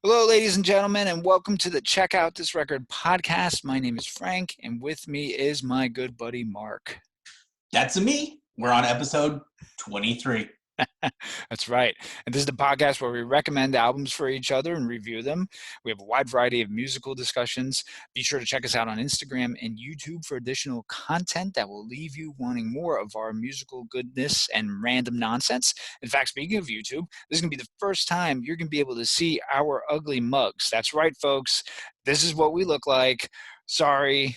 Hello, ladies and gentlemen, and welcome to the Check Out This Record podcast. My name is Frank, and with me is my good buddy Mark. That's me. We're on episode 23. That's right. And this is the podcast where we recommend albums for each other and review them. We have a wide variety of musical discussions. Be sure to check us out on Instagram and YouTube for additional content that will leave you wanting more of our musical goodness and random nonsense. In fact, speaking of YouTube, this is going to be the first time you're going to be able to see our ugly mugs. That's right, folks. This is what we look like. Sorry.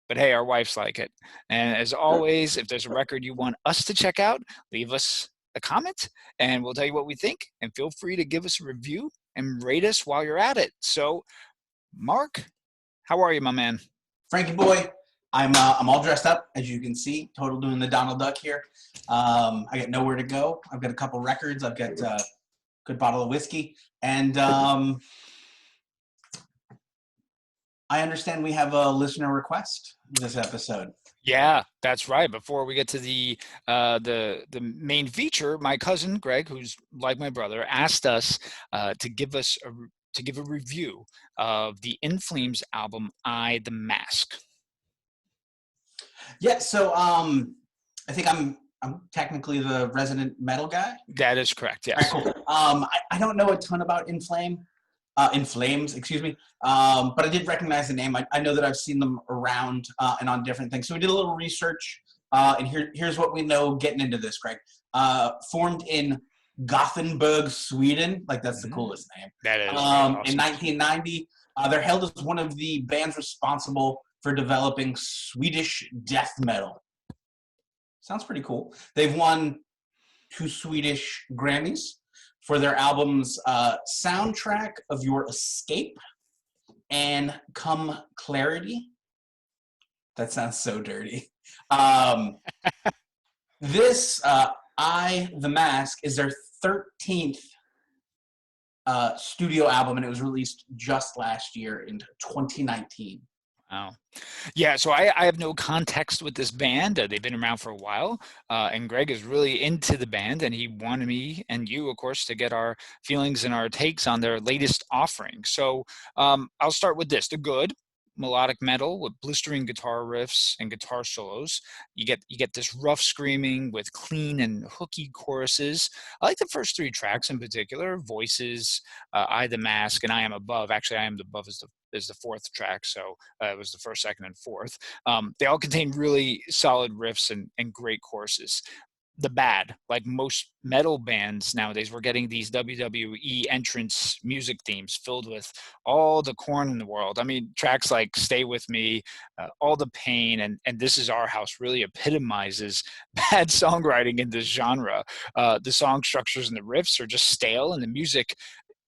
But hey, our wives like it. And as always, if there's a record you want us to check out, leave us a comment and we'll tell you what we think. And feel free to give us a review and rate us while you're at it. So, Mark, how are you, my man? Frankie boy, I'm all dressed up, as you can see. Total doing the Donald Duck here. I got nowhere to go. I've got a couple records. I've got a good bottle of whiskey. And I understand we have a listener request this episode. Yeah, that's right. Before we get to the main feature, my cousin Greg, who's like my brother, asked us to give a review of the In Flames album "I the Mask." Yeah, so I think I'm technically the resident metal guy. That is correct. Yes. All right, cool. I don't know a ton about In Flames, excuse me. But I did recognize the name. I know that I've seen them around and on different things. So we did a little research, and here's what we know getting into this, Greg. Formed in Gothenburg, Sweden. Like, that's the coolest name. That is awesome. In 1990. They're held as one of the bands responsible for developing Swedish death metal. Sounds pretty cool. They've won 2 Swedish Grammys for their albums Soundtrack of Your Escape and Come Clarity. That sounds so dirty. This, I the Mask, is their 13th studio album, and it was released just last year in 2019. Wow. Yeah, so I have no context with this band. They've been around for a while, and Greg is really into the band, and he wanted me and you, of course, to get our feelings and our takes on their latest offering. So I'll start with this. They're good. Melodic metal with blistering guitar riffs and guitar solos. You get this rough screaming with clean and hooky choruses. I like the first 3 tracks in particular: Voices, I the Mask, and I Am Above. Actually, I Am Above is the 4th track, so it was the 1st, 2nd, and 4th. They all contain really solid riffs and great choruses. The bad, like most metal bands nowadays, we're getting these WWE entrance music themes filled with all the corn in the world. I mean, tracks like Stay With Me, All the Pain, and This Is Our House really epitomizes bad songwriting in this genre. The song structures and the riffs are just stale, and the music,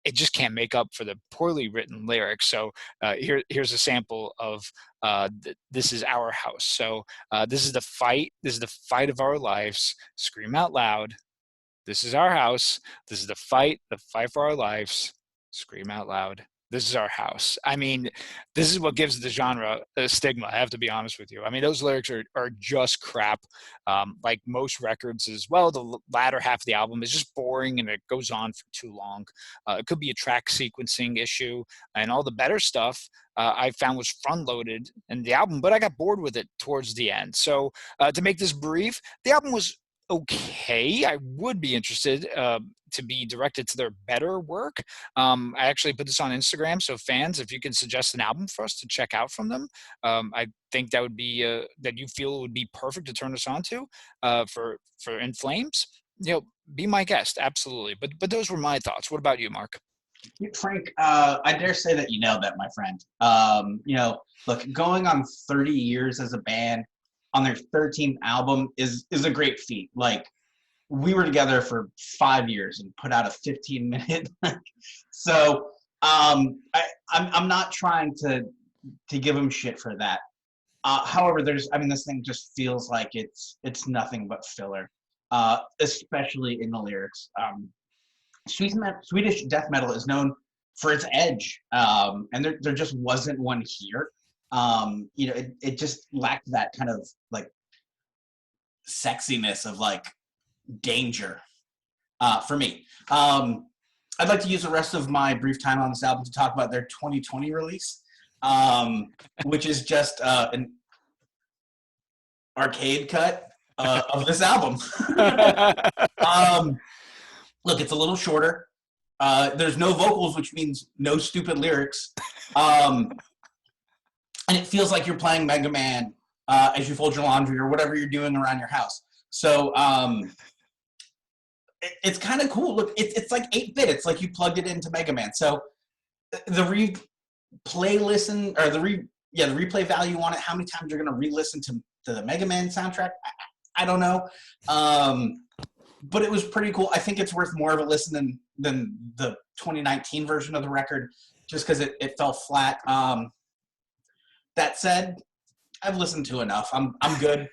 it just can't make up for the poorly written lyrics. So here's a sample of This Is Our House. So this is the fight. This is the fight of our lives. Scream out loud. This is our house. This is the fight for our lives. Scream out loud. This is our house. I mean, this is what gives the genre a stigma. I have to be honest with you. I mean, those lyrics are just crap. Like most records as well, the latter half of the album is just boring and it goes on for too long. It could be a track sequencing issue, and all the better stuff I found was front-loaded in the album, but I got bored with it towards the end. So to make this brief, the album was okay. I would be interested to be directed to their better work. I actually put this on Instagram, so fans, if you can suggest an album for us to check out from them, I think that would be that you feel would be perfect to turn us on to for In Flames. Be my guest, absolutely. But those were my thoughts. What about you, Mark? Frank, I dare say that you nailed that, my friend. Look, going on 30 years as a band on their 13th album is a great feat. Like, we were together for 5 years and put out a 15-minute. So I'm not trying to give them shit for that. However, this thing just feels like it's nothing but filler, especially in the lyrics. Swedish death metal is known for its edge, and there just wasn't one here. It just lacked that kind of like sexiness of like danger for me. I'd like to use the rest of my brief time on this album to talk about their 2020 release, which is just an arcade cut of this album. um, Look, it's a little shorter. There's no vocals, which means no stupid lyrics. And it feels like you're playing Mega Man as you fold your laundry or whatever you're doing around your house. So it's kind of cool. Look, it's like 8-bit. It's like you plugged it into Mega Man. So the replay listen or the replay value on it. How many times you're going to re-listen to the Mega Man soundtrack? I don't know. But it was pretty cool. I think it's worth more of a listen than the 2019 version of the record, just because it fell flat. That said, I've listened to enough. I'm good.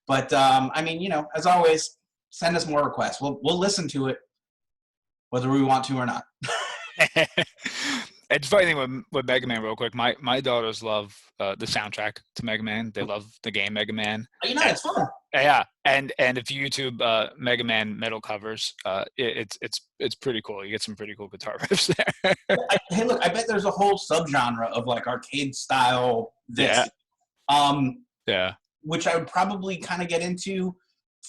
But I mean, you know, as always, send us more requests. We'll listen to it, whether we want to or not. It's funny thing with Mega Man, real quick. My daughters love the soundtrack to Mega Man. They love the game Mega Man. You know, it's fun. Yeah, and if you YouTube Mega Man metal covers, it's pretty cool. You get some pretty cool guitar riffs there. Hey, look, I bet there's a whole subgenre of like arcade style this. Yeah. Which I would probably kind of get into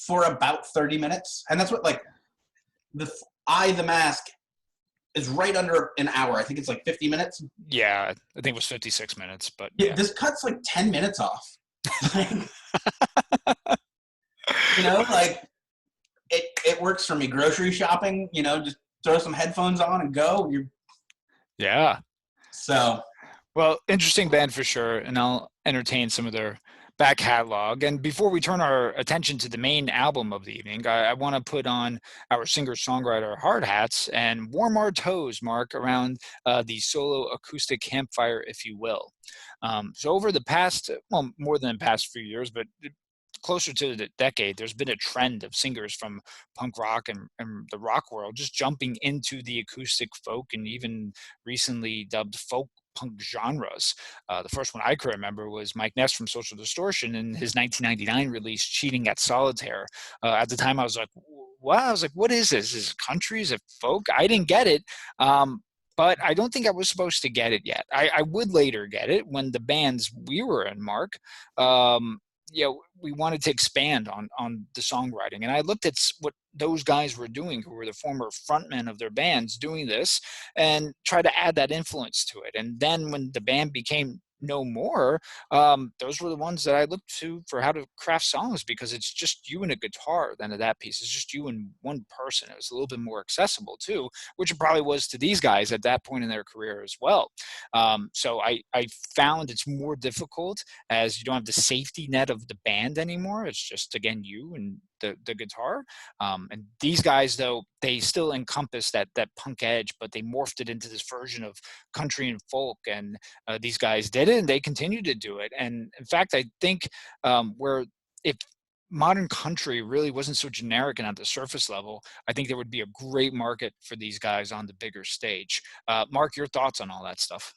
for about 30 minutes. And that's what, like, the Mask is right under an hour. I think it's like 50 minutes. Yeah, I think it was 56 minutes. But yeah. This cut's like 10 minutes off. You know, like, it works for me. Grocery shopping, you know, just throw some headphones on and go. Yeah. So. Well, interesting band for sure. And I'll entertain some of their back catalog. And before we turn our attention to the main album of the evening, I want to put on our singer-songwriter hard hats and warm our toes, Marc, around the solo acoustic campfire, if you will. So over the past, well, more than the past few years, but closer to the decade, there's been a trend of singers from punk rock and the rock world just jumping into the acoustic folk and even recently dubbed folk punk genres. The first one I can remember was Mike Ness from Social Distortion in his 1999 release, Cheating at Solitaire. At the time, I was like, what? I was like, what is this? Is it country? Is it folk? I didn't get it. But I don't think I was supposed to get it yet. I would later get it when the bands we were in, Marc, we wanted to expand on the songwriting. And I looked at what those guys were doing, who were the former frontmen of their bands doing this, and try to add that influence to it. And then when the band became no more, those were the ones that I looked to for how to craft songs, because it's just you and a guitar. Then at that piece, it's just you and one person. It was a little bit more accessible too, which it probably was to these guys at that point in their career as well. So I found it's more difficult as you don't have the safety net of the band anymore. It's just, again, you and the guitar. And these guys, though, they still encompass that punk edge, but they morphed it into this version of country and folk. And these guys did it, and they continue to do it. And in fact, I think where if modern country really wasn't so generic and at the surface level, I think there would be a great market for these guys on the bigger stage. Marc, your thoughts on all that stuff?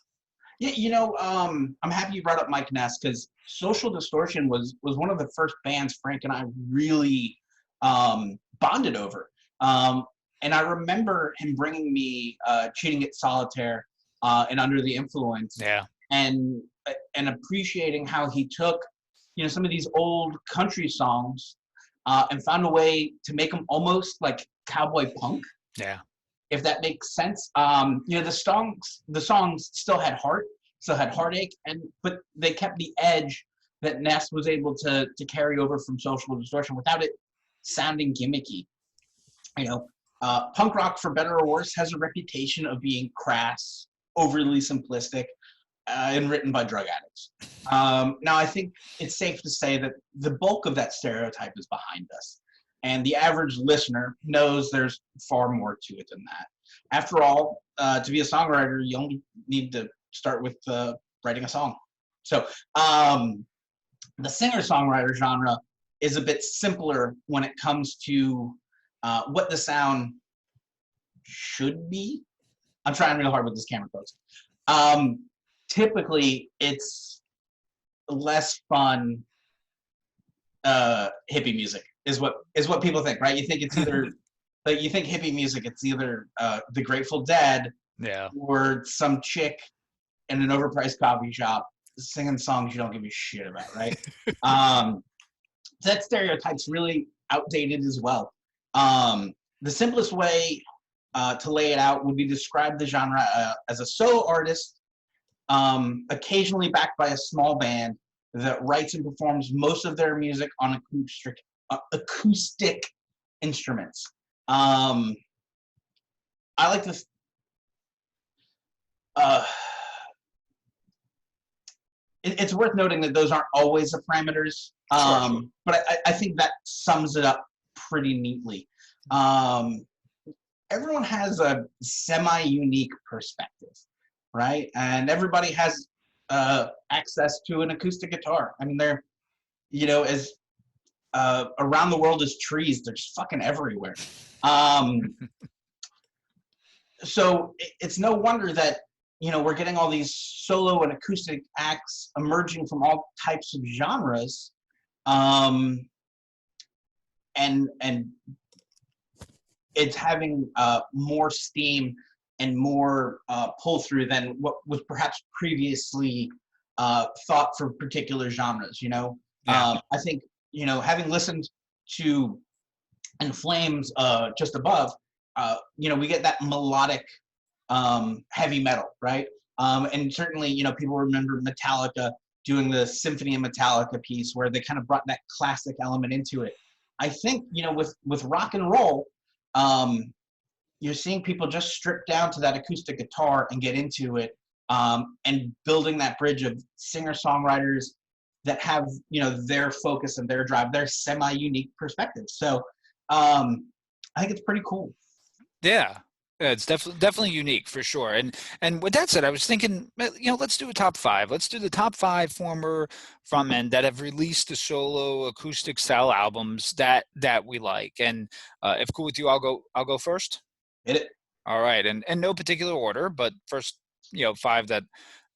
Yeah, you know, I'm happy you brought up Mike Ness, because Social Distortion was one of the first bands Frank and I really bonded over. And I remember him bringing me Cheating at Solitaire and Under the Influence. Yeah. And appreciating how he took, you know, some of these old country songs and found a way to make them almost like cowboy punk. Yeah. If that makes sense. You know, the songs still had heart, still had heartache, but they kept the edge that Ness was able to carry over from Social Distortion without it sounding gimmicky. You know, punk rock, for better or worse, has a reputation of being crass, overly simplistic, and written by drug addicts. Now, I think it's safe to say that the bulk of that stereotype is behind us. And the average listener knows there's far more to it than that. After all, to be a songwriter, you only need to start with writing a song. So the singer-songwriter genre is a bit simpler when it comes to what the sound should be. I'm trying real hard with this camera, folks. Typically, it's less fun hippie music. Is what people think, right? You think it's either Like you think hippie music, it's either the Grateful Dead Yeah. or some chick in an overpriced coffee shop singing songs you don't give a shit about, right? Um, that stereotype's really outdated as well. The simplest way to lay it out would be describe the genre as a solo artist, occasionally backed by a small band that writes and performs most of their music on acoustic instruments. Um, I like to. Uh, it's worth noting that those aren't always the parameters, Sure. but I think that sums it up pretty neatly. Um, Everyone has a semi-unique perspective, right? And everybody has access to an acoustic guitar. I mean, they're, as around the world as trees, they're just fucking everywhere. Um, so it's no wonder that we're getting all these solo and acoustic acts emerging from all types of genres, um, and it's having more steam and more pull through than what was perhaps previously thought for particular genres. Yeah. I think having listened to In Flames just above, we get that melodic heavy metal, right? And certainly, people remember Metallica doing the Symphony of Metallica piece where they kind of brought that classic element into it. I think, with rock and roll, um, you're seeing people just strip down to that acoustic guitar and get into it, and building that bridge of singer-songwriters that have, their focus and their drive, their semi-unique perspective. So I think it's pretty cool. Yeah. Yeah, it's definitely unique for sure. And with that said, I was thinking, let's do a top five. Let's do the top five former frontmen that have released the solo acoustic style albums that we like. And if cool with you, I'll go first. Hit it. All right, and no particular order, but first, five that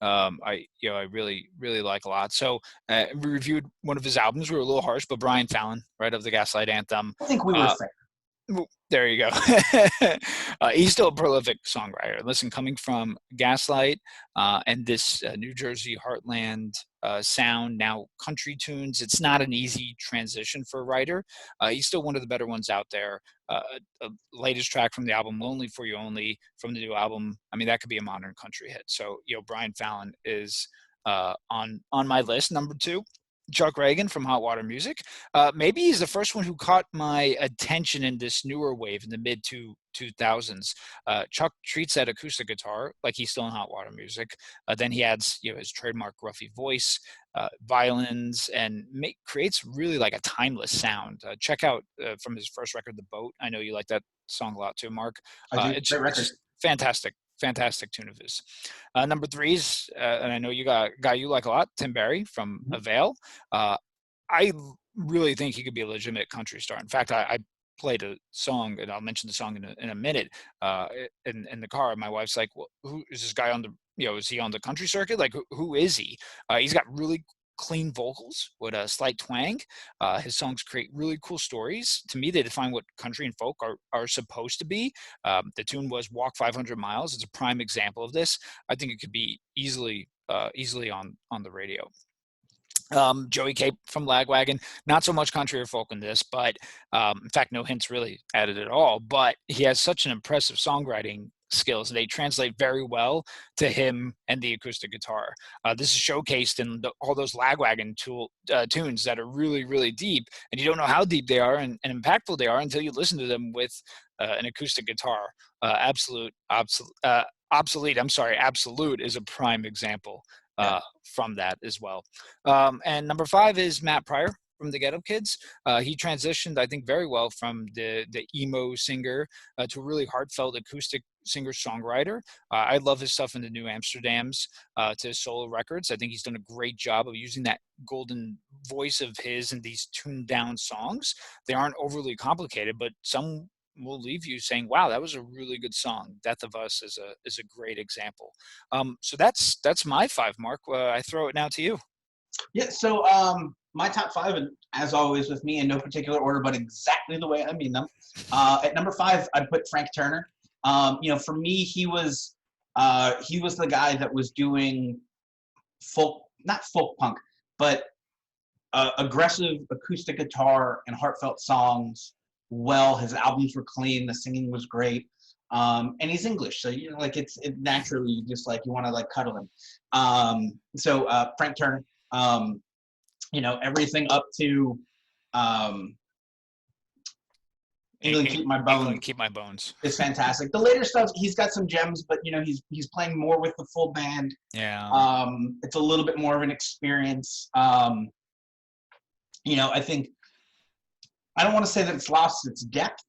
I really like a lot. So we reviewed one of his albums. We were a little harsh, but Brian Fallon, right, of the Gaslight Anthem. I think we were Uh, fair. there you go. He's still a prolific songwriter. Listen, coming from Gaslight and this New Jersey heartland sound, now country tunes, it's not an easy transition for a writer. He's still one of the better ones out there. Latest track from the album, Lonely for You Only, from the new album, I mean, that could be a modern country hit. So, Brian Fallon is on my list. Number two, Chuck Reagan from Hot Water Music. Maybe he's the first one who caught my attention in this newer wave in the mid 2000s. Chuck treats that acoustic guitar like he's still in Hot Water Music. Then he adds, his trademark gruffy voice, violins, and creates really like a timeless sound. Check out from his first record, The Boat. I know you like that song a lot too, Mark. I do. Great It's record. just fantastic tune of his. Number three is, and I know you got a guy you like a lot, Tim Barry from Mhm. Avail. I really think he could be a legitimate country star. In fact, I played a song, and I'll mention the song in a minute. In the car, my wife's like, "Well, who is this guy on the? Is he on the country circuit? Like, who is he?" He's got really clean vocals with a slight twang. His songs create really cool stories. To me, they define what country and folk are supposed to be. The tune was "Walk 500 Miles." It's a prime example of this. I think it could be easily on the radio. Joey Cape from Lagwagon, not so much country or folk in this, but in fact, no hints really added at all. But he has such an impressive songwriting skills. They translate very well to him and the acoustic guitar. This is showcased in all those Lagwagon tunes that are really deep, and you don't know how deep they are and impactful they are until you listen to them with an acoustic guitar. Obsolete. I'm sorry, Absolute is a prime example Yeah. from that as well. And number five is Matt Pryor from the Ghetto Kids. He transitioned, I think, very well from the emo singer to a really heartfelt acoustic singer-songwriter. I love his stuff in the New Amsterdams to his solo records. I think he's done a great job of using that golden voice of his in these tuned-down songs. They aren't overly complicated, but some will leave you saying, "Wow, that was a really good song." "Death of Us" is a great example. So that's my five, Mark. I throw it now to you. Yeah, so my top five, and as always with me in no particular order, but exactly the way I mean them. At number five, I'd put Frank Turner. For me, he was the guy that was doing folk, not folk punk, but aggressive acoustic guitar and heartfelt songs. Well, his albums were clean, the singing was great, and he's English, so like it naturally you just like you want to like cuddle him. So Frank Turner. Everything up to um, England Keep My Bones England Keep My Bones is fantastic. The later stuff, he's got some gems, but he's playing more with the full band. Yeah. It's a little bit more of an experience. I think I don't want to say that it's lost its depth,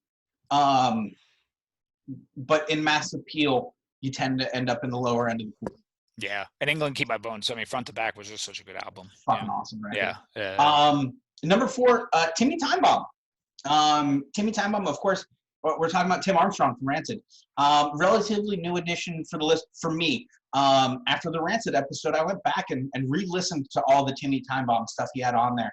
but in mass appeal, you tend to end up in the lower end of the pool. Yeah, and England Keep My Bones. I mean, front to back was just such a good album. Fucking awesome, right? Yeah. Number four, Timmy Time Bomb. Timmy Time Bomb, of course, we're talking about Tim Armstrong from Rancid. Relatively new addition for the list for me. After the Rancid episode, I went back and re-listened to all the Timmy Time Bomb stuff he had on there.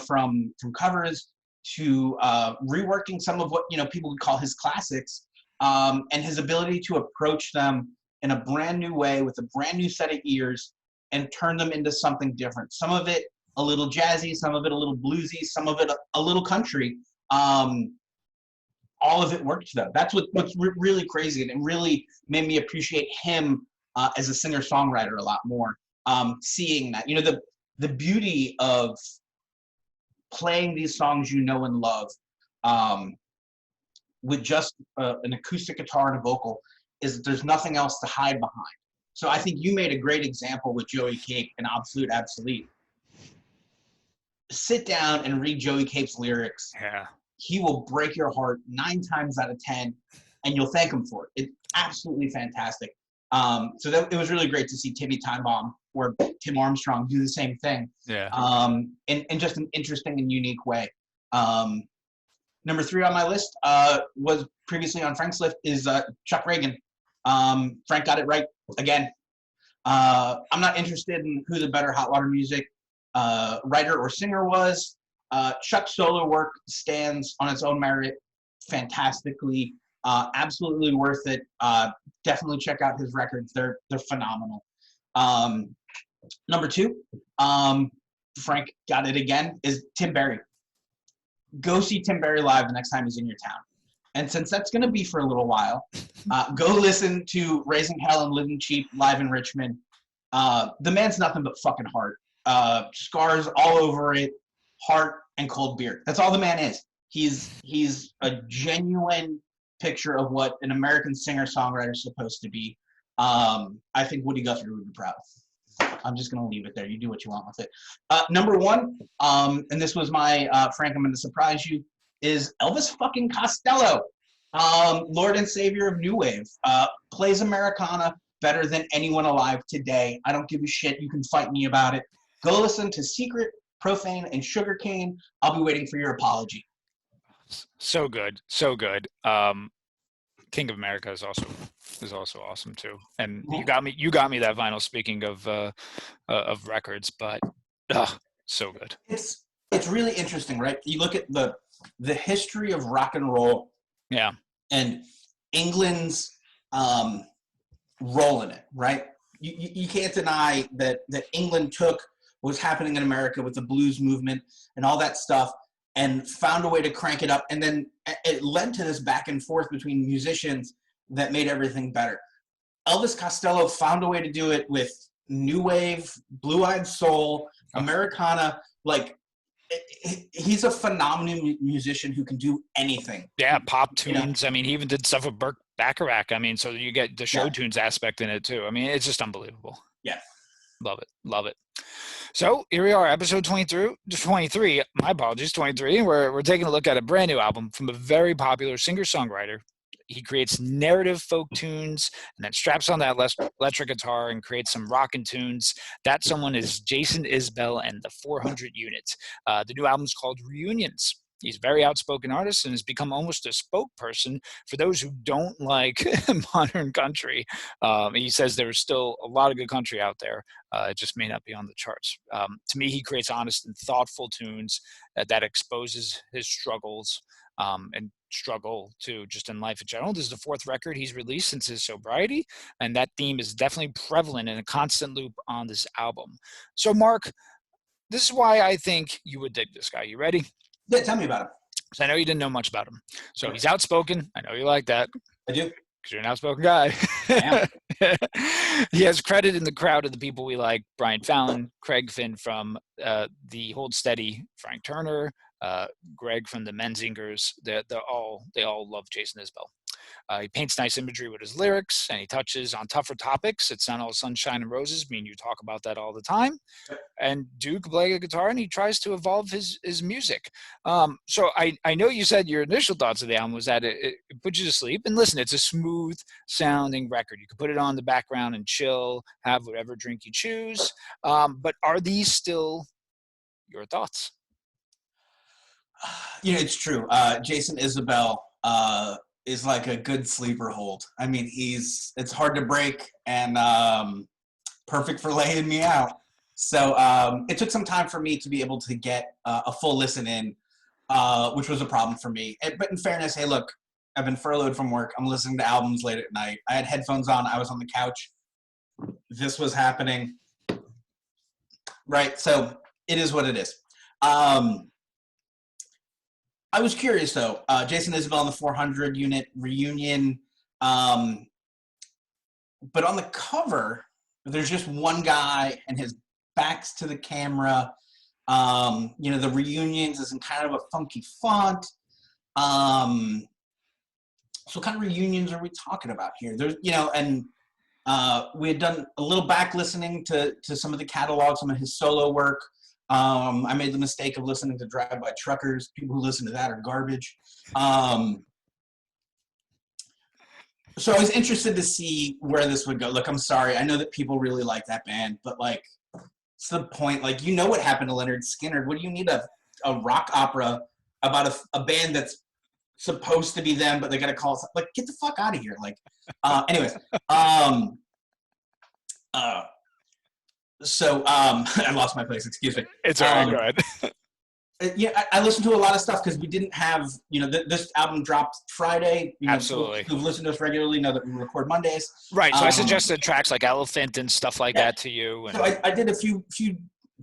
From covers to reworking some of what people would call his classics, and his ability to approach them in a brand new way with a brand new set of ears and turn them into something different. Some of it a little jazzy, some of it a little bluesy, some of it a little country. All of it worked though. That's what's really crazy, and it really made me appreciate him as a singer-songwriter a lot more. Seeing that, the beauty of playing these songs and love with just an acoustic guitar and a vocal is that there's nothing else to hide behind. So I think you made a great example with Joey Cape and Absolute Absolute. Sit down and read Joey Cape's lyrics. Yeah. He will break your heart 9 times out of 10, and you'll thank him for it. It's absolutely fantastic. So it was really great to see Timmy Time Bomb or Tim Armstrong do the same thing. Yeah. In just an interesting and unique way. Number 3 on my list was previously on Frank's list is Chuck Reagan. Frank got it right again. I'm not interested in who the better Hot Water Music writer or singer was. Chuck's solo work stands on its own merit fantastically. Absolutely worth it. Definitely check out his records. They're phenomenal. Number 2, Frank got it again, is Tim Berry. Go see Tim Berry live the next time he's in your town. And since that's going to be for a little while, go listen to Raising Hell and Living Cheap live in Richmond. The man's nothing but fucking heart. Scars all over it, heart and cold beer. That's all the man is. He's a genuine picture of what an American singer-songwriter is supposed to be. I think Woody Guthrie would be proud. I'm just going to leave it there. You do what you want with it. Number 1, and this was my, Frank, I'm going to surprise you, is Elvis fucking Costello. Lord and Savior of New Wave. Plays Americana better than anyone alive today. I don't give a shit. You can fight me about it. Go listen to Secret, Profane, and Sugarcane. I'll be waiting for your apology. So good. So good. King of America is also awesome too. And you got me that vinyl, speaking of records, but so good. It's really interesting, right? You look at the history of rock and roll. Yeah. And England's role in it, right? You can't deny that England took what was happening in America with the blues movement and all that stuff and found a way to crank it up. And then it led to this back and forth between musicians that made everything better. Elvis Costello found a way to do it with new wave, blue-eyed soul, Americana. Like, he's a phenomenal musician who can do anything. Yeah, pop tunes. I mean, he even did stuff with Burt Bacharach. I mean, so you get the show tunes aspect in it too. I mean, it's just unbelievable. Yeah. Love it. So here we are, episode 23. My apologies, 23. We're taking a look at a brand new album from a very popular singer-songwriter. He creates narrative folk tunes and then straps on that electric guitar and creates some rockin' tunes. That someone is Jason Isbell and the 400 Units. The new album is called Reunions. He's a very outspoken artist and has become almost a spokesperson for those who don't like modern country. He says there's still a lot of good country out there. It just may not be on the charts. To me, he creates honest and thoughtful tunes that exposes his struggles and struggle to just in life in general. This is the fourth record he's released since his sobriety, and that theme is definitely prevalent in a constant loop on this album. So, Marc, this is why I think you would dig this guy. You ready? Yeah, tell me about him. Because I know you didn't know much about him. So he's outspoken. I know you like that. I do. Because you're an outspoken guy. He has credit in the crowd of the people we like: Brian Fallon, Craig Finn from the Hold Steady, Frank Turner, Greg from the Menzingers. They all love Jason Isbell. He paints nice imagery with his lyrics, and he touches on tougher topics. It's not all sunshine and roses. Me and you talk about that all the time. And Duke plays a guitar, and he tries to evolve his music. So I know you said your initial thoughts of the album was that it put you to sleep. And listen, it's a smooth sounding record. You can put it on the background and chill, have whatever drink you choose. But are these still your thoughts? It's true. Jason Isbell is like a good sleeper hold. I mean, it's hard to break and perfect for laying me out. So it took some time for me to be able to get a full listen in, which was a problem for me. But in fairness, hey, look, I've been furloughed from work. I'm listening to albums late at night. I had headphones on. I was on the couch. This was happening. Right? So it is what it is. I was curious, though. Jason Isbell and the 400 unit reunion. But on the cover, there's just one guy and his back's to the camera. The reunions is in kind of a funky font. So what kind of reunions are we talking about here? There's, and we had done a little back listening to some of the catalog, some of his solo work. I made the mistake of listening to Drive By Truckers. People who listen to that are garbage. So I was interested to see where this would go. Look, I'm sorry. I know that people really like that band, but it's the point. What happened to Leonard Skinner. What do you need a rock opera about a band that's supposed to be them, but they got to call it get the fuck out of here. Anyways. So I lost my place. Excuse me. It's all right. Go ahead. I listened to a lot of stuff because we didn't have, this album dropped Friday. Absolutely. Who've listened to us regularly know that we record Mondays. Right. So I suggested tracks like Elephant and stuff like that to you. And so I did a few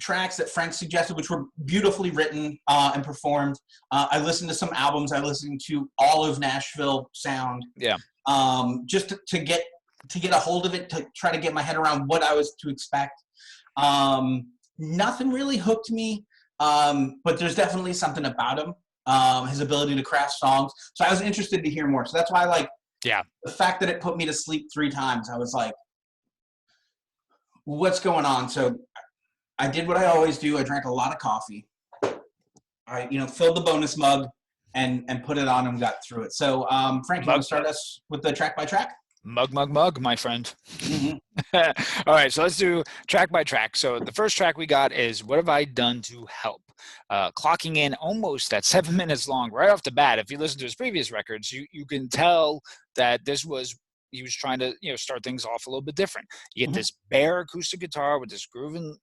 tracks that Frank suggested, which were beautifully written and performed. I listened to some albums. I listened to all of Nashville sound. Yeah. Just to get a hold of it, to try to get my head around what I was to expect. Nothing really hooked me. But there's definitely something about him, his ability to craft songs. So I was interested to hear more. So that's why the fact that it put me to sleep 3 times, I was like, what's going on? So I did what I always do. I drank a lot of coffee. I, filled the bonus mug and put it on and got through it. So, Frank, you want to start us with the track by track? Mug, my friend. Mm-hmm. All right, so let's do track by track. So the first track we got is What Have I Done to Help? Clocking in almost at 7 minutes long right off the bat. If you listen to his previous records, you can tell that he was trying to start things off a little bit different. You get this bare acoustic guitar with this grooving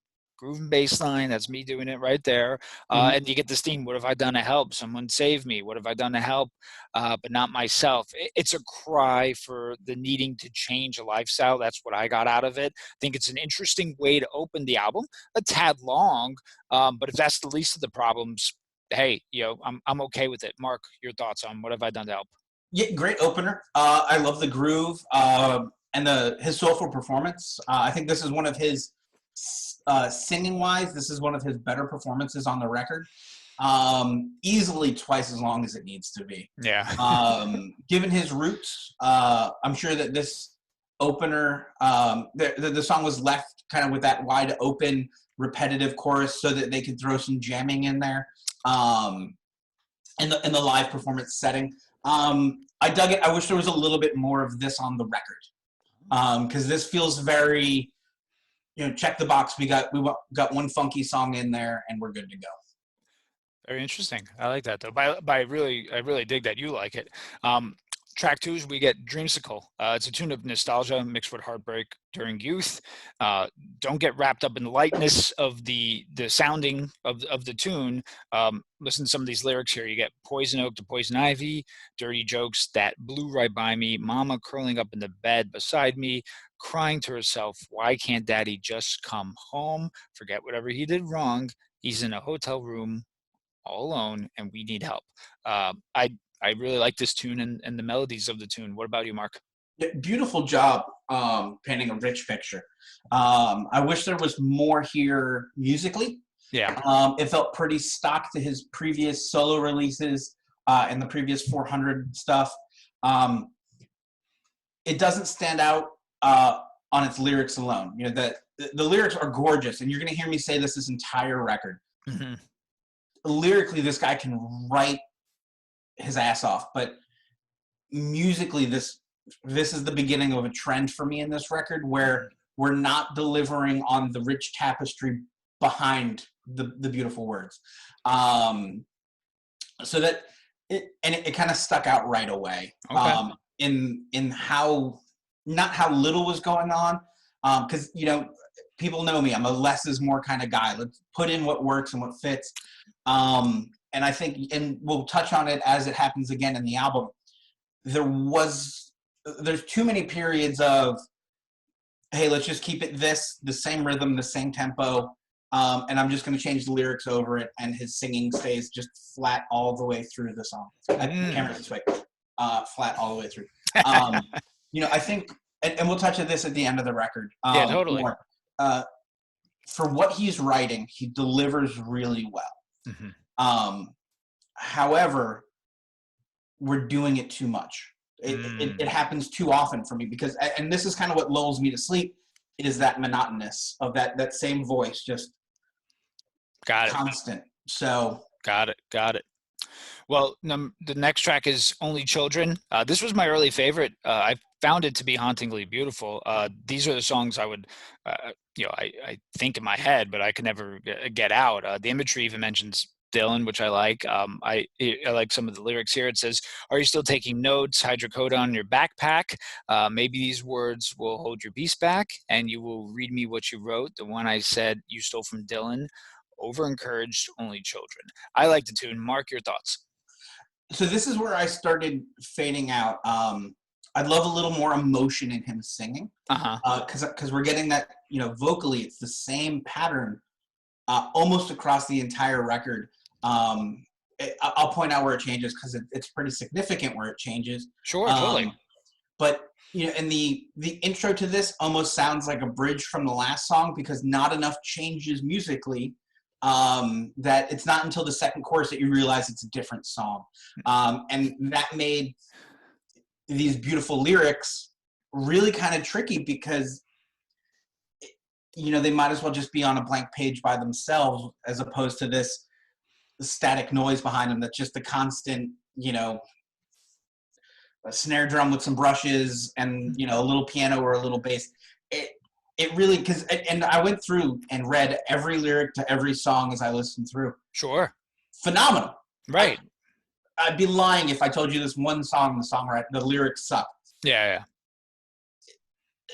bass line. That's me doing it right there. And you get this theme, what have I done to help? Someone save me. What have I done to help? But not myself. It's a cry for the needing to change a lifestyle. That's what I got out of it. I think it's an interesting way to open the album. A tad long, but if that's the least of the problems, hey, I'm okay with it. Marc, your thoughts on what have I done to help? Yeah, great opener. I love the groove and his soulful performance. I think this is one of his singing wise, this is one of his better performances on the record. Easily twice as long as it needs to be. Yeah. Given his roots, I'm sure that this opener, the song was left kind of with that wide open, repetitive chorus so that they could throw some jamming in there in the live performance setting. I dug it. I wish there was a little bit more of this on the record because this feels very, check the box. We got one funky song in there and we're good to go. Very interesting. I like that though. I really dig that you like it. Um, Track twos, we get Dreamsicle. It's a tune of nostalgia mixed with heartbreak during youth. Uh, don't get wrapped up in the lightness of the sounding of the tune. Listen to some of these lyrics here. You get poison oak to poison ivy, dirty jokes that blew right by me, mama curling up in the bed beside me, crying to herself, why can't daddy just come home? Forget whatever he did wrong. He's in a hotel room all alone and we need help. I really like this tune and the melodies of the tune. What about you, Marc? Yeah, beautiful job painting a rich picture. I wish there was more here musically. Yeah. It felt pretty stock to his previous solo releases and the previous 400 stuff. Um, it doesn't stand out on its lyrics alone. You know, the lyrics are gorgeous, and you're going to hear me say this entire record. Mm-hmm. Lyrically, this guy can write his ass off, but musically, this is the beginning of a trend for me in this record where we're not delivering on the rich tapestry behind the beautiful words. So that it kind of stuck out right away. Okay. In how not how little was going on, because you know people know me. I'm a less is more kind of guy. Let's put in what works and what fits. And I think, and we'll touch on it as it happens again in the album. There's too many periods of, hey, let's just keep it the same rhythm, the same tempo, and I'm just going to change the lyrics over it, and his singing stays just flat all the way through the song. I can't remember this way, flat all the way through. You know, I think, and we'll touch on this at the end of the record. Yeah, totally. More. For what he's writing, he delivers really well. Mm-hmm. However, we're doing it too much. It happens too often for me because, and this is kind of what lulls me to sleep, is that monotonous of that same voice, just Got it. constant. So Got it. Well, the next track is Only Children. This was my early favorite. I found it to be hauntingly beautiful. These are the songs I would, I think in my head, but I could never get out. The imagery even mentions Dylan, which I like. I like some of the lyrics here. It says, "Are you still taking notes? Hide your coat on your backpack. Maybe these words will hold your peace back, and you will read me what you wrote. The one I said you stole from Dylan. Over encouraged, only children." I like the tune. Marc, your thoughts? so this is where I started fading out. I'd love a little more emotion in him singing, because we're getting that, you know, vocally it's the same pattern almost across the entire record. I'll point out where it changes because it's pretty significant where it changes. Sure, totally. But you know, and the intro to this almost sounds like a bridge from the last song because not enough changes musically. That it's not until the second chorus that you realize it's a different song, and that made these beautiful lyrics really kind of tricky because, you know, they might as well just be on a blank page by themselves as opposed to this static noise behind them that's just the constant, you know, a snare drum with some brushes and, you know, a little piano or a little bass. It really, because, and I went through and read every lyric to every song as I listened through. Sure. Phenomenal. Right. I'd be lying if I told you this one song, the lyrics suck. Yeah.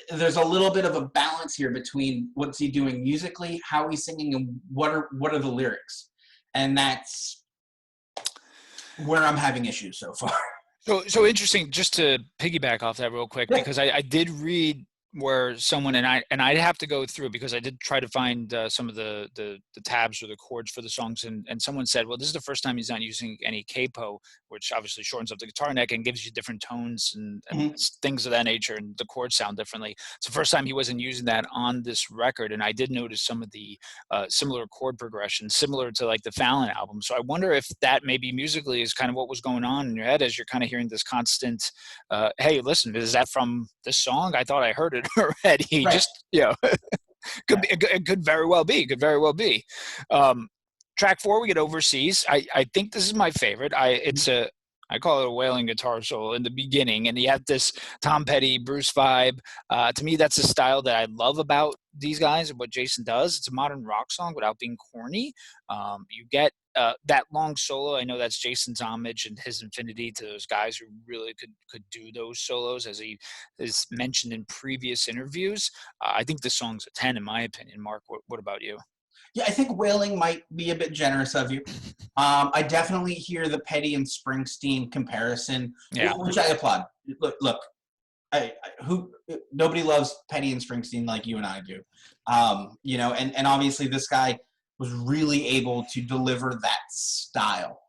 There's a little bit of a balance here between what's he doing musically, how he's singing, and what are the lyrics, and that's where I'm having issues so far. So interesting. Just to piggyback off that real quick, because I did read where someone and I'd have to go through because I did try to find some of the tabs or the chords for the songs, and someone said, well, this is the first time he's not using any capo, which obviously shortens up the guitar neck and gives you different tones and things of that nature, and the chords sound differently. It's the first time he wasn't using that on this record, and I did notice some of the similar chord progressions, similar to like the Fallon album. So I wonder if that maybe musically is kind of what was going on in your head as you're kind of hearing this constant, hey, listen, is that from this song? I thought I heard it already. Right. Just, you know, it could very well be. Track 4, we get Overseas. I think this is my favorite. It's a I call it a wailing guitar solo in the beginning, and you have this Tom Petty, Bruce vibe. To me, that's a style that I love about these guys and what Jason does. It's a modern rock song without being corny. You get that long solo. I know that's Jason's homage and his infinity to those guys who really could do those solos, as he has mentioned in previous interviews. I think the song's a 10 in my opinion. Mark, what about you? Yeah, I think wailing might be a bit generous of you. I definitely hear the Petty and Springsteen comparison, Yeah. which I applaud. Look, who nobody loves Petty and Springsteen like you and I do. You know, and obviously this guy was really able to deliver that style.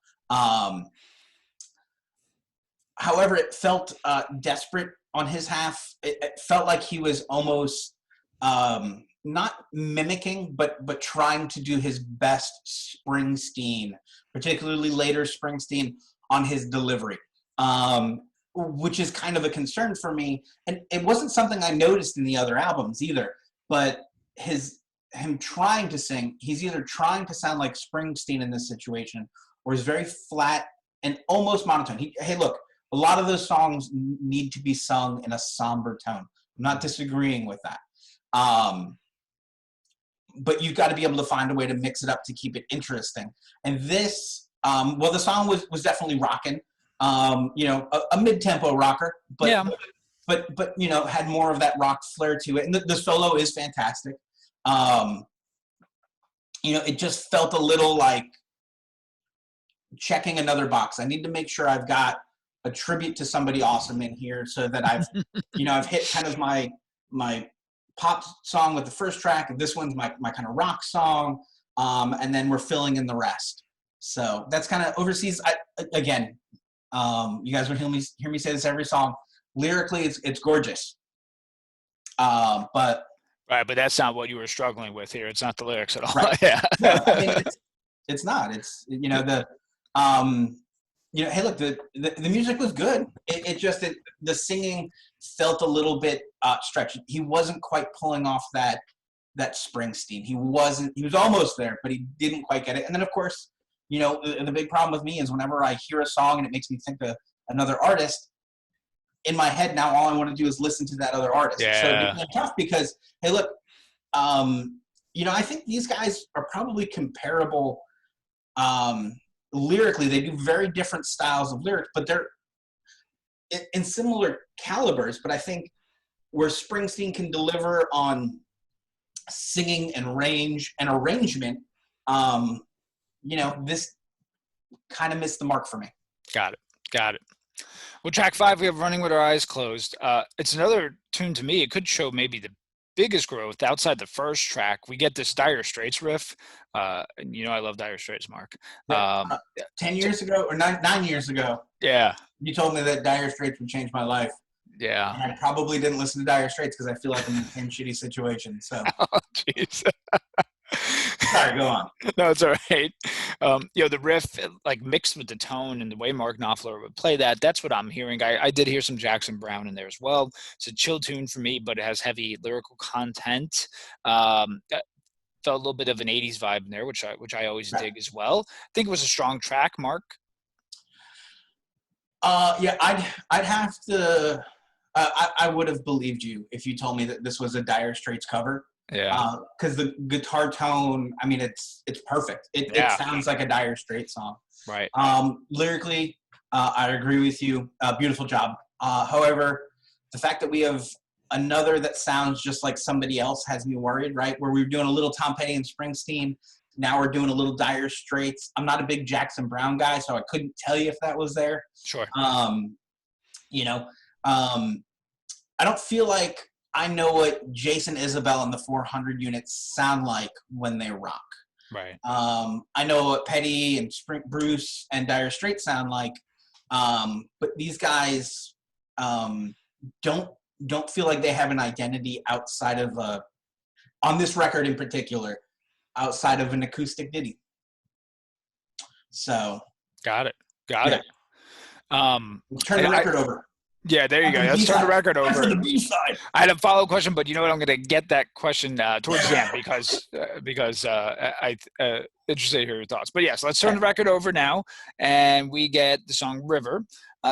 However, it felt desperate on his half. It felt like he was almost not mimicking, but trying to do his best Springsteen, particularly later Springsteen, on his delivery, which is kind of a concern for me. And it wasn't something I noticed in the other albums either, but him trying to sing, he's either trying to sound like Springsteen in this situation, or is very flat and almost monotone. Hey, look, a lot of those songs need to be sung in a somber tone. I'm not disagreeing with that. But you've got to be able to find a way to mix it up to keep it interesting. And this, well, the song was definitely rocking, you know, a mid-tempo rocker, but, Yeah. but, you know, had more of that rock flair to it. And the solo is fantastic. You know, it just felt a little like checking another box. I need to make sure I've got a tribute to somebody awesome in here so that I've, you know, I've hit kind of my pop song with the first track. This one's my kind of rock song. And then we're filling in the rest. So that's kind of overseas. Again, you guys would hear me say this every song. Lyrically, it's gorgeous. But Right, but that's not what you were struggling with here. It's not the lyrics at all. right. Yeah. No, I mean, it's not. It's, you know, you know, hey, look, the music was good. It just, the singing felt a little bit stretched. He wasn't quite pulling off that Springsteen. He was almost there, but he didn't quite get it. And then, of course, you know, the big problem with me is whenever I hear a song and it makes me think of another artist, in my head now, all I want to do is listen to that other artist. Yeah. So it became tough because, hey, look, you know, I think these guys are probably comparable lyrically. They do very different styles of lyrics, but they're in similar calibers. But I think where Springsteen can deliver on singing and range and arrangement, you know, this kind of missed the mark for me. Got it. Well, track 5, we have Running with Our Eyes Closed. It's another tune to me. It could show maybe the biggest growth outside the first track. We get this Dire Straits riff. And you know I love Dire Straits, Mark. 10 years ago or 9 years ago, yeah, you told me that Dire Straits would change my life. Yeah. And I probably didn't listen to Dire Straits because I feel like I'm in the same shitty situation. So, Oh, jeez. sorry, go on. No, it's all right. You know, the riff, like mixed with the tone and the way Mark Knopfler would play that's what I'm hearing. I did hear some Jackson Browne in there as well. It's a chill tune for me, but it has heavy lyrical content. That felt a little bit of an 80s vibe in there, which I always dig as well. I think it was a strong track, Mark. Yeah, I'd have to. I would have believed you if you told me that this was a Dire Straits cover. Yeah. Because the guitar tone, I mean, it's perfect. It sounds like a Dire Straits song. Right. Lyrically, I agree with you. Beautiful job. However, the fact that we have another that sounds just like somebody else has me worried, right? Where we were doing a little Tom Petty and Springsteen. Now we're doing a little Dire Straits. I'm not a big Jackson Browne guy, so I couldn't tell you if that was there. Sure. You know, I don't feel like I know what Jason Isbell and the 400 units sound like when they rock. Right. I know what Petty and Bruce and Dire Straits sound like, but these guys don't feel like they have an identity outside of on this record in particular, outside of an acoustic ditty. So got it. Let's turn the record over. Yeah, there you After go. the B Let's turn the side. record After over. the B side. I had a follow question, but you know what? I'm going to get that question towards the end because interested to hear your thoughts. But yes, let's turn the record over now, and we get the song "River."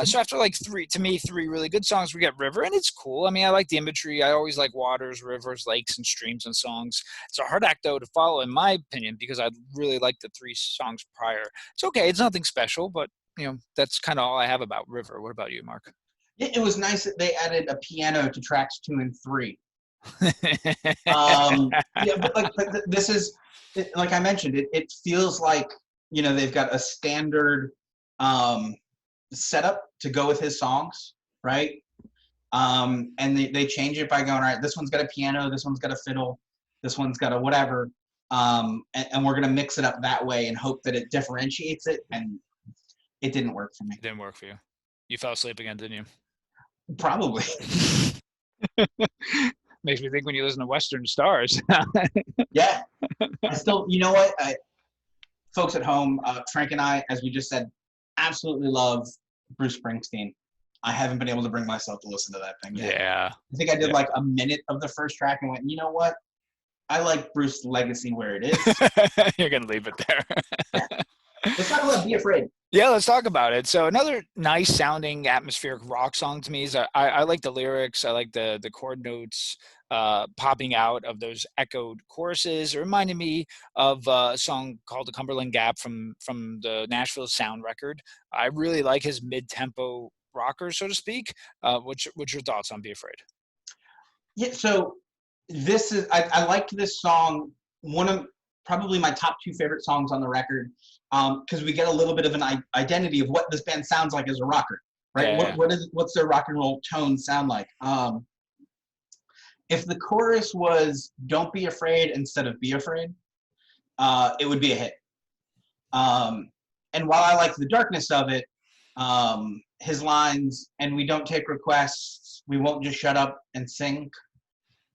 So after like three really good songs, we get "River," and it's cool. I mean, I like the imagery. I always like waters, rivers, lakes, and streams and songs. It's a hard act though to follow, in my opinion, because I really like the three songs prior. It's okay. It's nothing special, but that's kind of all I have about "River." What about you, Mark? It was nice that they added a piano to tracks 2 and 3. Yeah, but this is like I mentioned. It feels like they've got a standard um, setup to go with his songs, right? And they change it by going, all right, this one's got a piano, this one's got a fiddle, this one's got a whatever, and we're gonna mix it up that way and hope that it differentiates it. And it didn't work for me. It didn't work for you. You fell asleep again, didn't you? Probably. Makes me think when you listen to Western Stars. Yeah. I still, you know what? Folks at home, Frank and I, as we just said, absolutely love Bruce Springsteen. I haven't been able to bring myself to listen to that thing yet. Yeah. I think I did like a minute of the first track and went, you know what? I like Bruce's legacy where it is. You're going to leave it there. Yeah. Let's talk about Be Afraid. Yeah, let's talk about it. So another nice sounding atmospheric rock song to me is I like the lyrics. I like the chord notes popping out of those echoed choruses. It reminded me of a song called "The Cumberland Gap" from the Nashville Sound record. I really like his mid-tempo rocker, so to speak. What's your thoughts on "Be Afraid"? Yeah, so I liked this song. One of probably my top 2 favorite songs on the record, because we get a little bit of an identity of what this band sounds like as a rocker, right? Yeah. What's their rock and roll tone sound like? If the chorus was "Don't be afraid" instead of "Be afraid," it would be a hit. And while I like the darkness of it, his lines, "And we don't take requests, we won't just shut up and sing."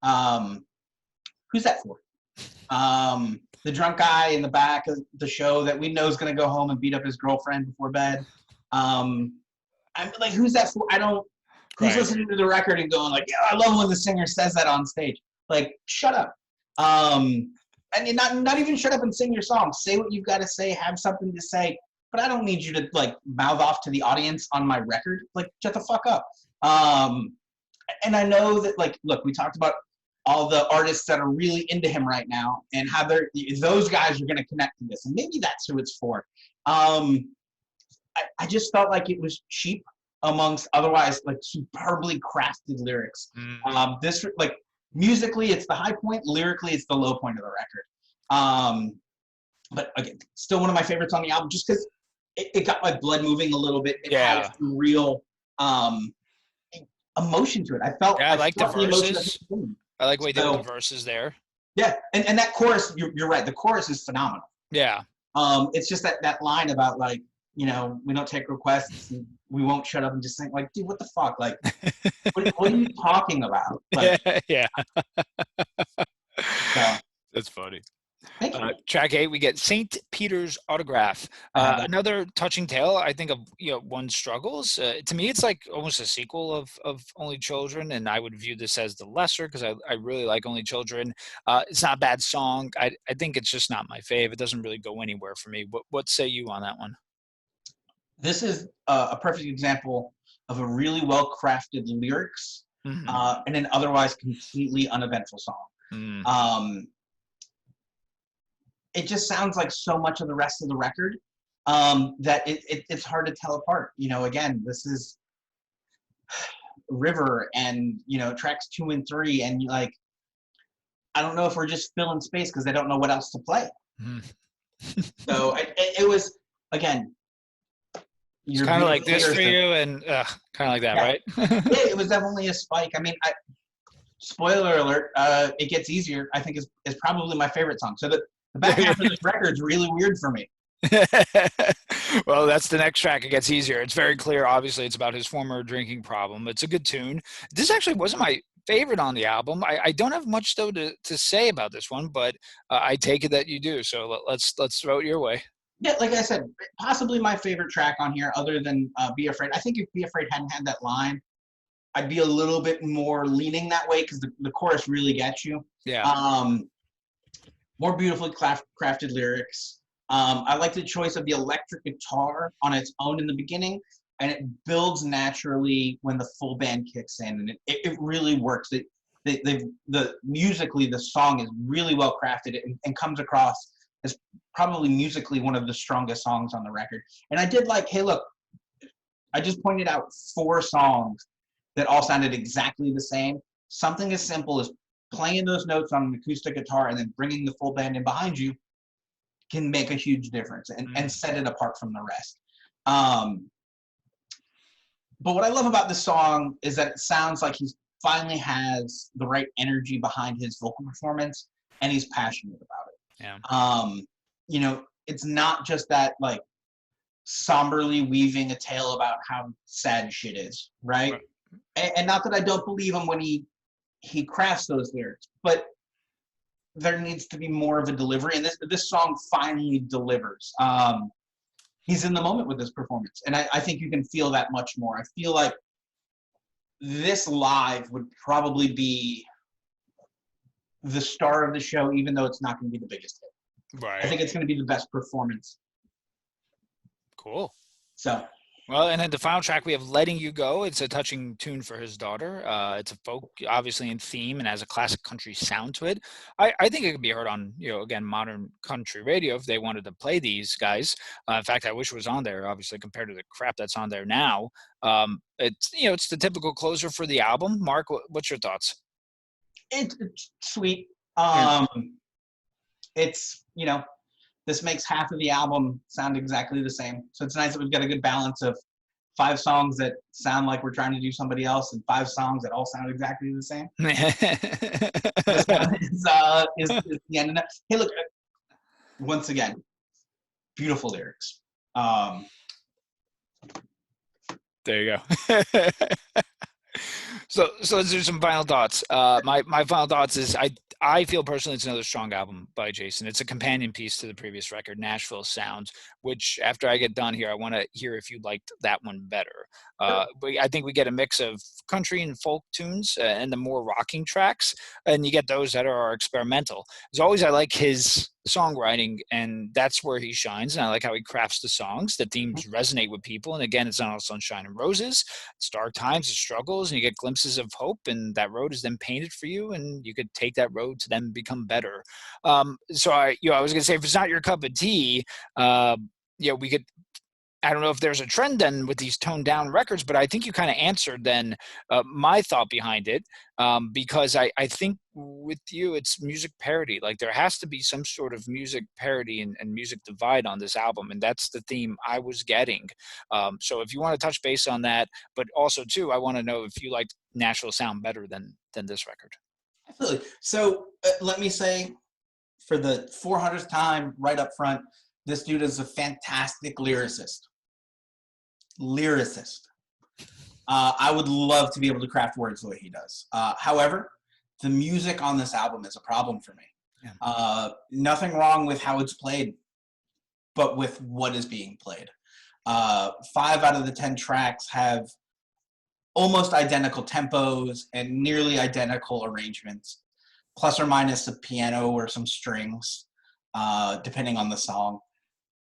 Who's that for? The drunk guy in the back of the show that we know is going to go home and beat up his girlfriend before bed. I'm like, who's that for? Who's Right. listening to the record and going like, yeah, I love when the singer says that on stage. Like, shut up. And you're not even shut up and sing your song. Say what you've got to say. Have something to say. But I don't need you to like mouth off to the audience on my record. Like, shut the fuck up. And I know that, like, look, we talked about all the artists that are really into him right now and how those guys are going to connect to this. And maybe that's who it's for. I just felt like it was cheap amongst otherwise like superbly crafted lyrics. This like musically, it's the high point. Lyrically, it's the low point of the record. But again, still one of my favorites on the album, just because it got my blood moving a little bit. It had some real emotion to it. I like the emotion verses. I like the way they did the verses there. Yeah, and that chorus, you're right. The chorus is phenomenal. Yeah. It's just that line about like, we don't take requests and we won't shut up and just think like, dude, what the fuck? Like, what are you talking about? Like, yeah. So, that's funny. Thank you. Track 8, we get St. Peter's Autograph. Another touching tale, I think, of one's struggles. To me, it's like almost a sequel of Only Children, and I would view this as the lesser because I really like Only Children. It's not a bad song. I think it's just not my fave. It doesn't really go anywhere for me. What say you on that one? This is a perfect example of a really well-crafted lyrics and an otherwise completely uneventful song. It just sounds like so much of the rest of the record that it's hard to tell apart. Again, this is River and, tracks 2 and 3. And like, I don't know if we're just filling space because they don't know what else to play. So it was, again, it's kind of like this for you and kind of like that, right? Yeah, it was definitely a spike. I mean, spoiler alert, It Gets Easier, I think is probably my favorite song. So the back half of this record is really weird for me. Well, that's the next track. It Gets Easier. It's very clear. Obviously, it's about his former drinking problem. It's a good tune. This actually wasn't my favorite on the album. I don't have much though to say about this one, but I take it that you do. So let's throw it your way. Yeah, like I said, possibly my favorite track on here, other than Be Afraid. I think if Be Afraid hadn't had that line, I'd be a little bit more leaning that way because the chorus really gets you. Yeah. More beautifully crafted lyrics. I like the choice of the electric guitar on its own in the beginning, and it builds naturally when the full band kicks in, and it really works. Musically, the song is really well crafted and comes across as probably musically one of the strongest songs on the record. And I did like, hey, look, I just pointed out 4 songs that all sounded exactly the same. Something as simple as playing those notes on an acoustic guitar and then bringing the full band in behind you can make a huge difference and set it apart from the rest. But what I love about this song is that it sounds like he finally has the right energy behind his vocal performance, and he's passionate about it. Yeah. You know, it's not just that like somberly weaving a tale about how sad shit is, right? And not that I don't believe him when he crafts those lyrics, but there needs to be more of a delivery, and this song finally delivers. He's in the moment with this performance, and I think you can feel that much more. I feel like this live would probably be the star of the show, even though it's not going to be the biggest hit. Right. I think it's going to be the best performance. Cool. So. Well, and then the final track, we have Letting You Go. It's a touching tune for his daughter. It's a folk, obviously in theme, and has a classic country sound to it. I think it could be heard on, again, modern country radio if they wanted to play these guys. In fact, I wish it was on there, obviously, compared to the crap that's on there now. It's the typical closer for the album. Marc, what's your thoughts? It's sweet. It's, this makes half of the album sound exactly the same. So it's nice that we've got a good balance of 5 songs that sound like we're trying to do somebody else and 5 songs that all sound exactly the same. This one is the end of that. Hey, look, once again, beautiful lyrics. There you go. So let's do some final thoughts. My final thoughts is I feel personally it's another strong album by Jason. It's a companion piece to the previous record, Nashville Sounds, which after I get done here, I want to hear if you liked that one better. But I think we get a mix of country and folk tunes and the more rocking tracks, and you get those that are experimental. As always, I like his songwriting, and that's where he shines, and I like how he crafts the songs. The themes resonate with people, and again, it's not all sunshine and roses. It's dark times, it's struggles, and you get glimpses of hope, and that road is then painted for you, and you could take that road to then become better. So I was gonna say, if it's not your cup of tea, we could, I don't know if there's a trend then with these toned down records, but I think you kind of answered then my thought behind it, because I think with you, it's music parody. Like there has to be some sort of music parody and music divide on this album. And that's the theme I was getting. So if you want to touch base on that, but also too, I want to know if you like Nashville Sound better than this record. Absolutely. So let me say for the 400th time right up front, this dude is a fantastic lyricist. I would love to be able to craft words the way he does. However, the music on this album is a problem for me. Yeah. Nothing wrong with how it's played, but with what is being played. 5 out of the 10 tracks have almost identical tempos and nearly identical arrangements, plus or minus a piano or some strings, depending on the song.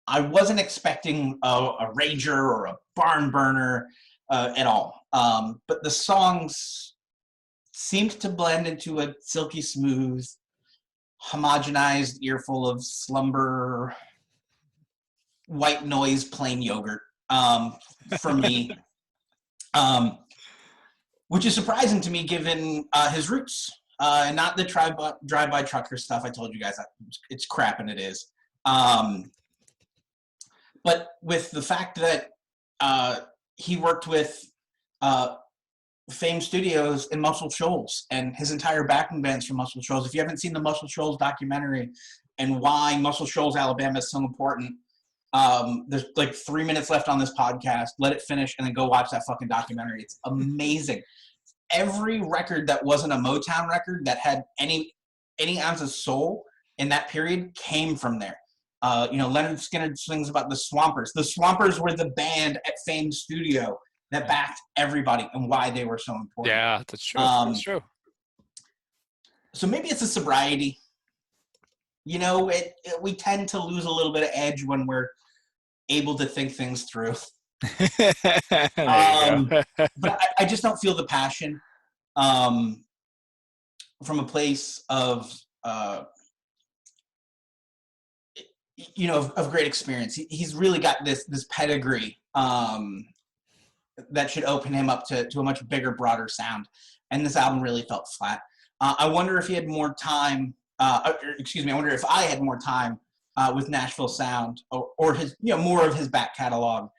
I wasn't expecting a rager or a barn burner at all. But the songs seemed to blend into a silky smooth, homogenized earful of slumber, white noise, plain yogurt for me. Which is surprising to me given his roots. And not the drive-by trucker stuff. I told you guys that it's crap, and it is. But with the fact that he worked with Fame Studios in Muscle Shoals, and his entire backing band's from Muscle Shoals. If you haven't seen the Muscle Shoals documentary and why Muscle Shoals, Alabama is so important, there's like 3 minutes left on this podcast. Let it finish and then go watch that fucking documentary. It's amazing. Every record that wasn't a Motown record that had any ounce of soul in that period came from there. Leonard Skinner sings about the Swampers. The Swampers were the band at Fame Studio that backed everybody and why they were so important. Yeah, that's true. That's Um, true. so maybe it's a sobriety. We tend to lose a little bit of edge when we're able to think things through. There you go. But I just don't feel the passion um, from a place of of great experience. He's really got this pedigree that should open him up to a much bigger, broader sound. And this album really felt flat. I wonder if he had more time. Excuse me. I wonder if I had more time with Nashville Sound or his, more of his back catalog,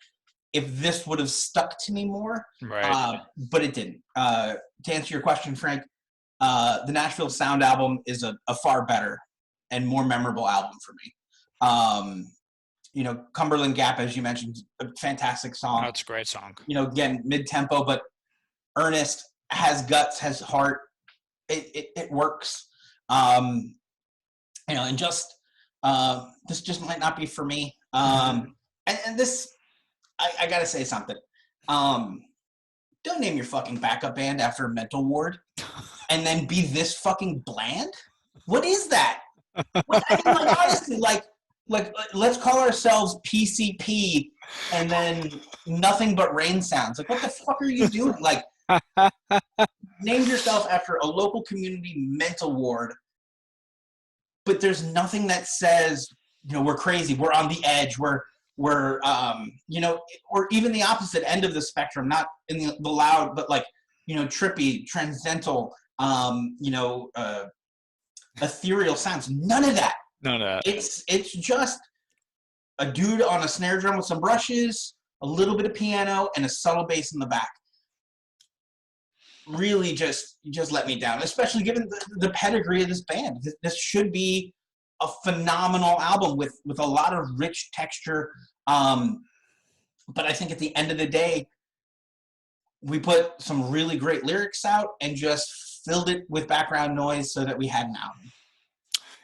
if this would have stuck to me more. Right. But it didn't. To answer your question, Frank, the Nashville Sound album is a far better and more memorable album for me. Cumberland Gap, as you mentioned, a fantastic song. That's a great song. Again, mid-tempo, but earnest, has guts, has heart. It works. And just this just might not be for me. And this, I gotta say something. Don't name your fucking backup band after a mental ward, and then be this fucking bland. What is that? Honestly, like let's call ourselves PCP, and then nothing but rain sounds. Like, what the fuck are you doing? Like, named yourself after a local community mental ward, but there's nothing that says, we're crazy, we're on the edge, we're or even the opposite end of the spectrum, not in the loud, but like, trippy, transcendental, ethereal sounds. None of that. No, no. It's just a dude on a snare drum with some brushes, a little bit of piano, and a subtle bass in the back. Really just let me down, especially given the pedigree of this band. This should be a phenomenal album with a lot of rich texture. But I think at the end of the day, we put some really great lyrics out and just filled it with background noise so that we had an album.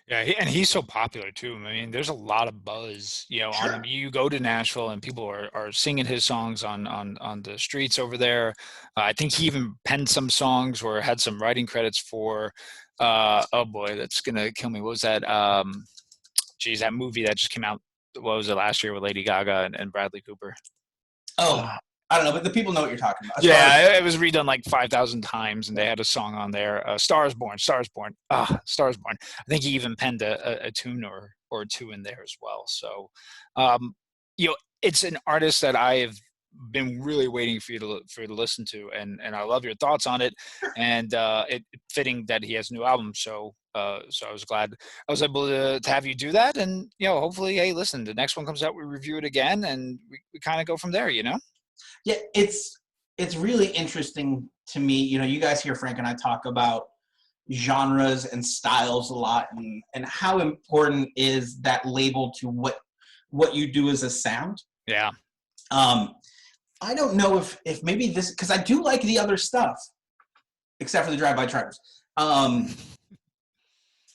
Yeah, and he's so popular too. I mean, there's a lot of buzz, Sure. on him. You go to Nashville and people are singing his songs on the streets over there. I think he even penned some songs or had some writing credits for. Oh boy, that's gonna kill me. What was that? Geez, that movie that just came out. What was it last year with Lady Gaga and Bradley Cooper? Oh, I don't know, but the people know what you're talking about. It was redone like 5,000 times, and they had a song on there, Stars Born. Stars Born. I think he even penned a tune or two in there as well. So, it's an artist that I have been really waiting for you to listen to, and I love your thoughts on it, and it fitting that he has a new album. So I was glad I was able to have you do that, and hopefully, hey, listen, the next one comes out, we review it again, and we kind of go from there. Yeah, it's really interesting to me. You guys hear Frank and I talk about genres and styles a lot, and how important is that label to what you do as a sound. Yeah. I don't know if maybe this, because I do like the other stuff, except for the Drive-By Truckers.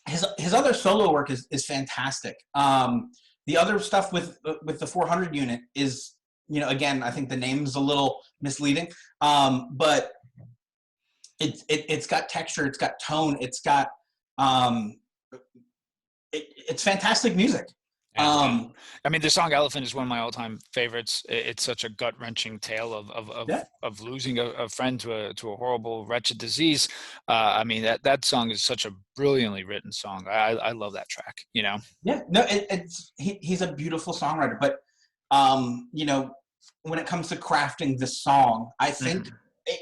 His other solo work is fantastic. The other stuff with the 400 unit is, again, I think the name's a little misleading, but it's got texture, it's got tone, it's got it's fantastic music. I mean, the song "Elephant" is one of my all-time favorites. It's such a gut-wrenching tale of losing a friend to a horrible, wretched disease. I mean, that song is such a brilliantly written song. I love that track. Yeah, no, he's a beautiful songwriter, but when it comes to crafting the song, I think,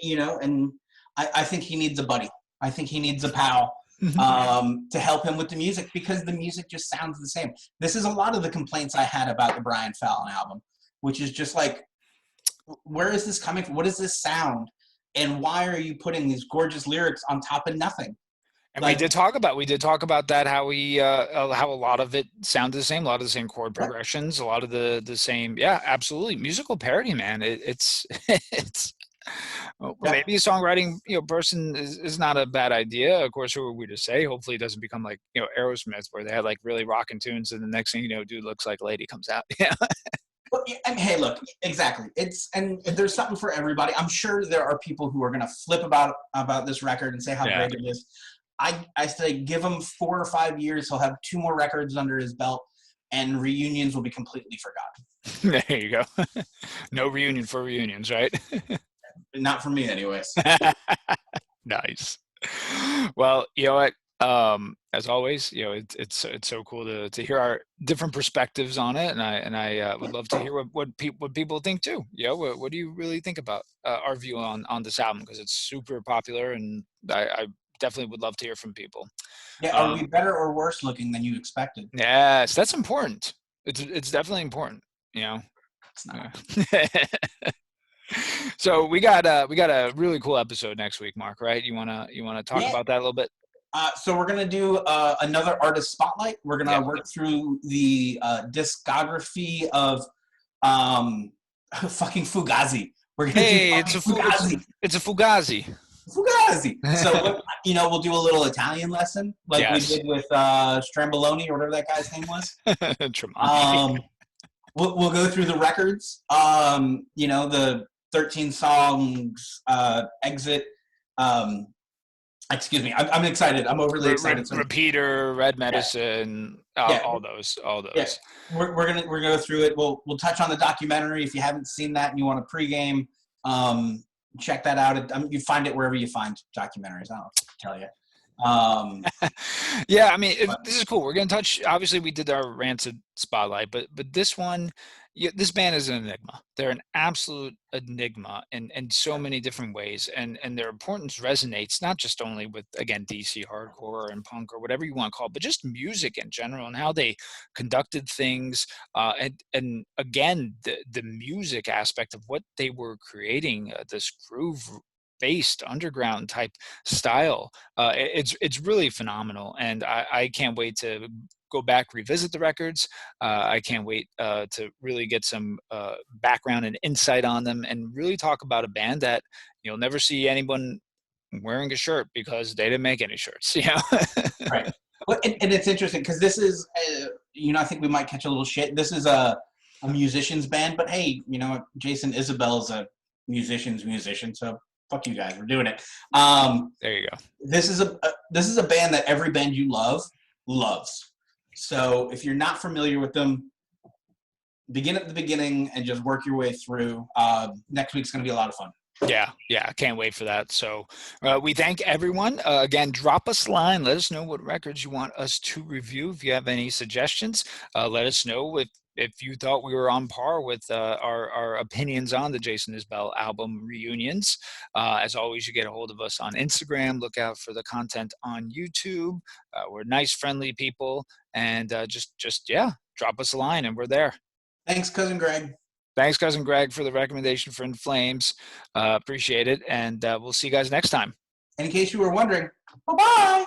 and I think he needs a buddy. I think he needs a pal to help him with the music, because the music just sounds the same. This is a lot of the complaints I had about the Brian Fallon album, which is just like, where is this coming from? What is this sound? And why are you putting these gorgeous lyrics on top of nothing? And we did talk about that, how a lot of it sounded the same, a lot of the same chord progressions, a lot of the same. Yeah, absolutely. Musical parody, man. It's maybe a songwriting person is not a bad idea. Of course, who are we to say? Hopefully, it doesn't become like Aerosmith, where they had like really rocking tunes, and the next thing you know, dude looks like a lady comes out. Yeah. Well, yeah, and hey, look, exactly. And there's something for everybody. I'm sure there are people who are going to flip about this record and say how Yeah. great it is. I say give him 4 or 5 years. He'll have 2 more records under his belt, and reunions will be completely forgotten. There you go. No reunion for reunions, right? Not for me, anyways. Nice. Well, you know what? As always, you know, it's so cool to hear our different perspectives on it, and I would love to hear what people think too. You know, what do you really think about our view on this album? Because it's super popular, and I definitely would love to hear from people. Yeah, are we Um, better or worse looking than you expected? yes, that's important. It's definitely important. You know. It's not. Yeah. So we got a really cool episode next week, Marc. Right? You wanna talk Yeah. about that a little bit? So we're gonna do another artist spotlight. We're Yeah. gonna work through the discography of um, fucking Fugazi. We're gonna do Hey, fucking Fugazi. it's a Fugazi. Fugazi. So we'll do a little Italian lesson like we Yes. did with Stramboloni or whatever that guy's name was. Tremonti. We'll go through the records. The 13 songs exit. Um, Excuse me. I'm excited. I'm overly excited. So Repeater, Red Medicine, yeah, all those. yeah. We're gonna go through it. We'll touch on the documentary. If you haven't seen that and you want to pregame, check that out. You find it wherever you find documentaries. I don't know what to tell you. Yeah, I mean, this is cool. We're gonna touch. Obviously, we did our Rancid spotlight, but this one, yeah, this band is an enigma. They're an absolute enigma in so many different ways, and their importance resonates not just only with, again, DC hardcore and punk or whatever you want to call it, but just music in general and how they conducted things. And again, the music aspect of what they were creating, this groove based underground type style, it's really phenomenal, and I can't wait to go back, revisit the records. I can't wait to really get some background and insight on them, and really talk about a band that you'll never see anyone wearing a shirt because they didn't make any shirts. Right. Well, and it's interesting because this is, I think we might catch a little shit. This is a musician's band, but hey, Jason Isbell is a musician's musician, so fuck you guys, we're doing it. There you go. This is a band that every band you love loves. So if you're not familiar with them, begin at the beginning and just work your way through. Next week's going to be a lot of fun. Yeah, I can't wait for that. So we thank everyone. Again, drop us a line. Let us know what records you want us to review. If you have any suggestions, let us know. If you thought we were on par with our opinions on the Jason Isbell album Reunions. As always, you get a hold of us on Instagram. Look out for the content on YouTube. We're nice, friendly people. And just drop us a line and we're there. Thanks, Cousin Greg. Thanks, Cousin Greg, for the recommendation for In Flames. Appreciate it. And we'll see you guys next time. And in case you were wondering, bye-bye.